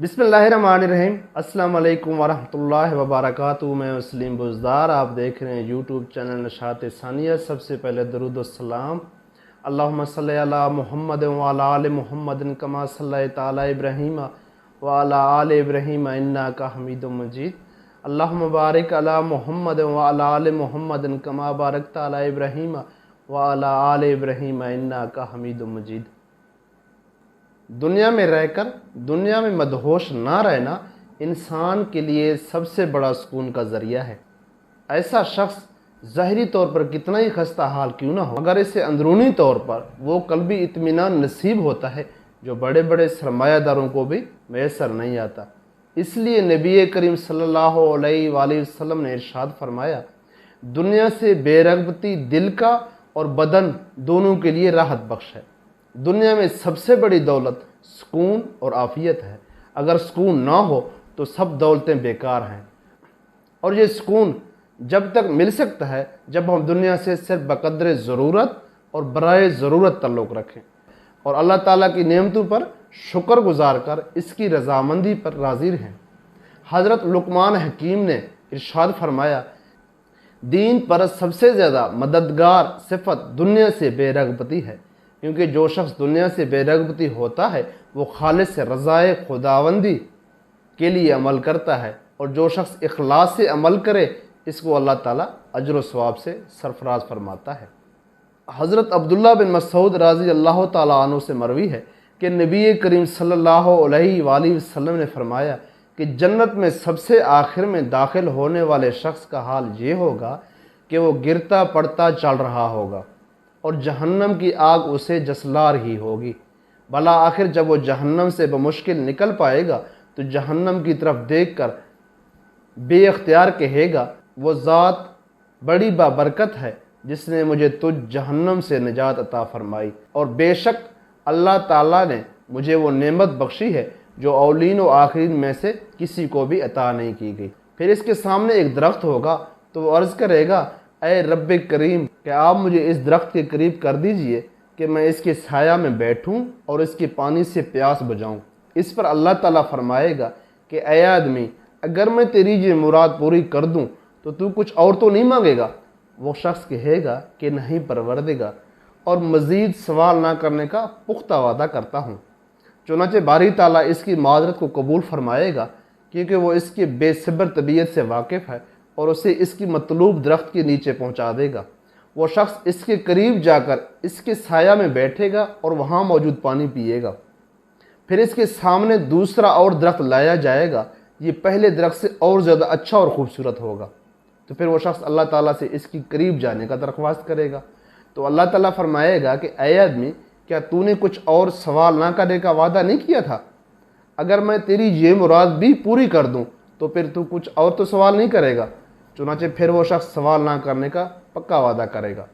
बिस्मिल्लाहिर्रहमानिर्रहीम। अस्सलाम वालेकुम वरहमतुल्लाहि वबरकातुहू। मैं वसीम बुज़दार, आप देख रहे हैं यूट्यूब चैनल नशात सानिया। सबसे पहले दरूद व सलाम अल्लाहुम्मा सल्लि अला मुहम्मद व अला आलि मुहम्मद कमा सल्लैता अला इब्राहीम व अला आलि इब्राहीम इन्नका हमीदुम मजीद। अल्लाहुम्मा बारिक अला मुहम्मद व अला आलि मुहम्मद कमा बारकता अला इब्राहीम व अला आलि इब्राहीम इन्नका हमीदुम मजीद। दुनिया में रहकर दुनिया में मदहोश ना रहना इंसान के लिए सबसे बड़ा सुकून का ज़रिया है। ऐसा शख्स ज़ाहिरी तौर पर कितना ही खस्ता हाल क्यों ना हो, मगर इसे अंदरूनी तौर पर वो कल्बी इत्मीनान नसीब होता है जो बड़े बड़े सरमायादारों को भी मैसर नहीं आता। इसलिए नबी करीम सल्लल्लाहु अलैहि वसल्लम ने इरशाद फरमाया, दुनिया से बेरग़बती दिल का और बदन दोनों के लिए राहत बख्श है। दुनिया में सबसे बड़ी दौलत सुकून और आफियत है। अगर सुकून ना हो तो सब दौलतें बेकार हैं। और ये सुकून जब तक मिल सकता है जब हम दुनिया से सिर्फ बक़द्र ज़रूरत और बराए ज़रूरत ताल्लुक़ रखें और अल्लाह ताला की नेमतों पर शुक्र गुजार कर इसकी रज़ामंदी पर राज़ी रहें। हज़रत लुक़मान हकीम ने इरशाद फरमाया, दीन पर सबसे ज़्यादा मददगार सिफत दुनिया से बेरग़बती है, क्योंकि जो शख्स दुनिया से बेरग़बती होता है वो खालिस रज़ाए खुदावंदी के लिए अमल करता है, और जो शख्स इखलास से अमल करे इसको अल्लाह ताला अजर व सवाब से सरफराज फरमाता है। हज़रत अब्दुल्ला बिन मसऊद रज़ी अल्लाह ताला अन्हु से मरवी है कि नबी करीम सल्लल्लाहु अलैहि वसल्लम ने फरमाया कि जन्नत में सबसे आखिर में दाखिल होने वाले शख्स का हाल ये होगा कि वो गिरता पड़ता चल रहा होगा और जहन्नम की आग उसे जसलार ही होगी। भला आखिर जब वो जहन्नम से बमुश्किल निकल पाएगा तो जहन्नम की तरफ देखकर बेअख्तियार कहेगा, वो ज़ात बड़ी बाबरकत है जिसने मुझे तुझ जहन्नम से निजात अता फरमाई, और बेशक अल्लाह ताला ने मुझे वो नेमत बख्शी है जो औलीन व आखिरीन में से किसी को भी अता नहीं की गई। फिर इसके सामने एक दरख्त होगा तो वो अर्ज़ करेगा, ऐ रब्बे करीम, कि आप मुझे इस दरख्त के करीब कर दीजिए कि मैं इसके साया में बैठूं और इसके पानी से प्यास बुझाऊं। इस पर अल्लाह ताला फरमाएगा कि ऐ आदमी, अगर मैं तेरी ये मुराद पूरी कर दूं तो तू कुछ और तो नहीं मांगेगा। वो शख्स कहेगा कि नहीं परवरदिगार, और मज़ीद सवाल ना करने का पुख्ता वादा करता हूँ। चुनांचे बारी ताला इसकी माजरत को कबूल फरमाएगा, क्योंकि वो इसकी बेसब्र तबीयत से वाकिफ़ है और उसे इसकी मतलूब दरख्त के नीचे पहुँचा देगा। वो शख्स इसके करीब जाकर इसके साया में बैठेगा और वहाँ मौजूद पानी पिएगा। फिर इसके सामने दूसरा और दरख्त लाया जाएगा, ये पहले दरख्त से और ज़्यादा अच्छा और ख़ूबसूरत होगा। तो फिर वो शख्स अल्लाह ताला से इसकी करीब जाने का दरख्वास्त करेगा। तो अल्लाह ताला फरमाएगा कि ऐ आदमी, क्या तूने कुछ और सवाल ना करने का वादा नहीं किया था? अगर मैं तेरी ये मुराद भी पूरी कर दूँ तो फिर तू कुछ और तो सवाल नहीं करेगा। चुनांचे फिर वो शख्स सवाल ना करने का पक्का वादा करेगा,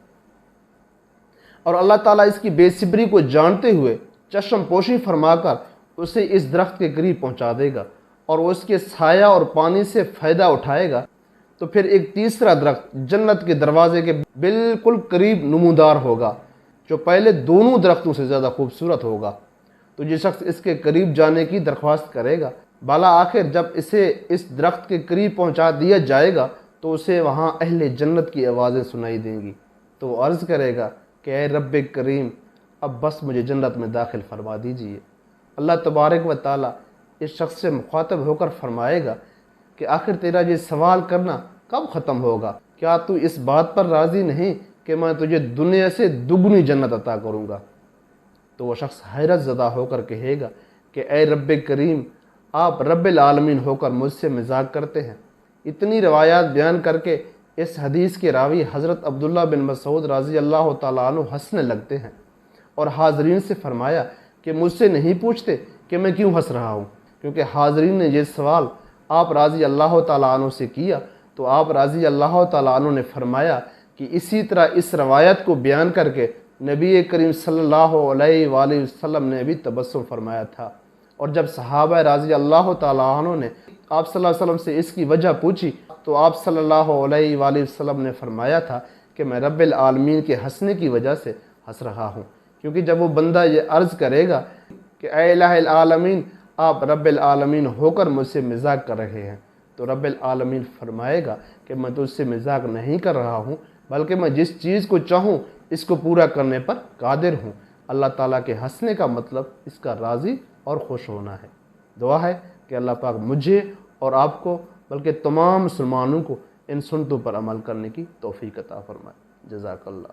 और अल्लाह ताला इसकी बेसब्री को जानते हुए चश्म पोशी फरमाकर उसे इस दरख्त के करीब पहुंचा देगा और वो उसके साया और पानी से फ़ायदा उठाएगा। तो फिर एक तीसरा दरख्त जन्नत के दरवाजे के बिल्कुल करीब नमूदार होगा, जो पहले दोनों दरख्तों से ज़्यादा खूबसूरत होगा। तो जिस शख्स इसके करीब जाने की दरख्वास्त करेगा, बाला आखिर जब इसे इस दरख्त के करीब पहुंचा दिया जाएगा तो उसे वहाँ अहले जन्नत की आवाज़ें सुनाई देंगी। तो वो अर्ज़ करेगा कि ऐ रब्बे करीम, अब बस मुझे जन्नत में दाखिल फरमा दीजिए। अल्लाह तबारक व ताला इस शख्स से मुखातब होकर फरमाएगा कि आखिर तेरा ये सवाल करना कब ख़त्म होगा? क्या तू इस बात पर राज़ी नहीं कि मैं तुझे दुनिया से दुगनी जन्नत अता करूँगा? तो वह शख्स हैरत ज़दा होकर कहेगा कि ऐ रब्बे करीम, आप रब्बिल आलमीन होकर मुझसे मजाक करते हैं। इतनी रवायात बयान करके इस हदीस के रावी हज़रत अब्दुल्ला बिन मसऊद रज़ी अल्लाह ताला अन्हु हंसने लगते हैं और हाज़रीन से फरमाया कि मुझसे नहीं पूछते कि मैं क्यों हंस रहा हूँ, क्योंकि हाज़रीन ने ये सवाल आप रज़ी अल्लाह ताला अन्हु से किया तो आप रज़ी अल्लाह ताला अन्हु ने फरमाया कि इसी तरह इस रवायत को बयान करके नबी करीम सल्लल्लाहु अलैहि वसल्लम ने भी तबस्सुम फरमाया था। और जब सहाबा रज़ी अल्लाह ताला अन्हु ने आप सल्लल्लाहु अलैहि वसल्लम से इसकी वजह पूछी तो आप सल्लल्लाहु अलैहि वसल्लम ने फरमाया था कि मैं रब्बिल आलमीन के हंसने की वजह से हंस रहा हूँ, क्योंकि जब वो बंदा ये अर्ज़ करेगा कि ऐ इलाहिल आलमीन, آپ رب العالمین ہو کر مجھ سے مذاق کر رہے ہیں، تو رب العالمین فرمائے گا کہ میں تجھ سے مذاق نہیں کر رہا ہوں، بلکہ میں جس چیز کو چاہوں اس کو پورا کرنے پر قادر ہوں۔ اللہ تعالیٰ کے ہنسنے کا مطلب اس کا راضی اور خوش ہونا ہے۔ دعا ہے کہ اللہ پاک مجھے اور آپ کو بلکہ تمام مسلمانوں کو ان سنتوں پر عمل کرنے کی توفیق عطا فرمائے۔ جزاک اللہ۔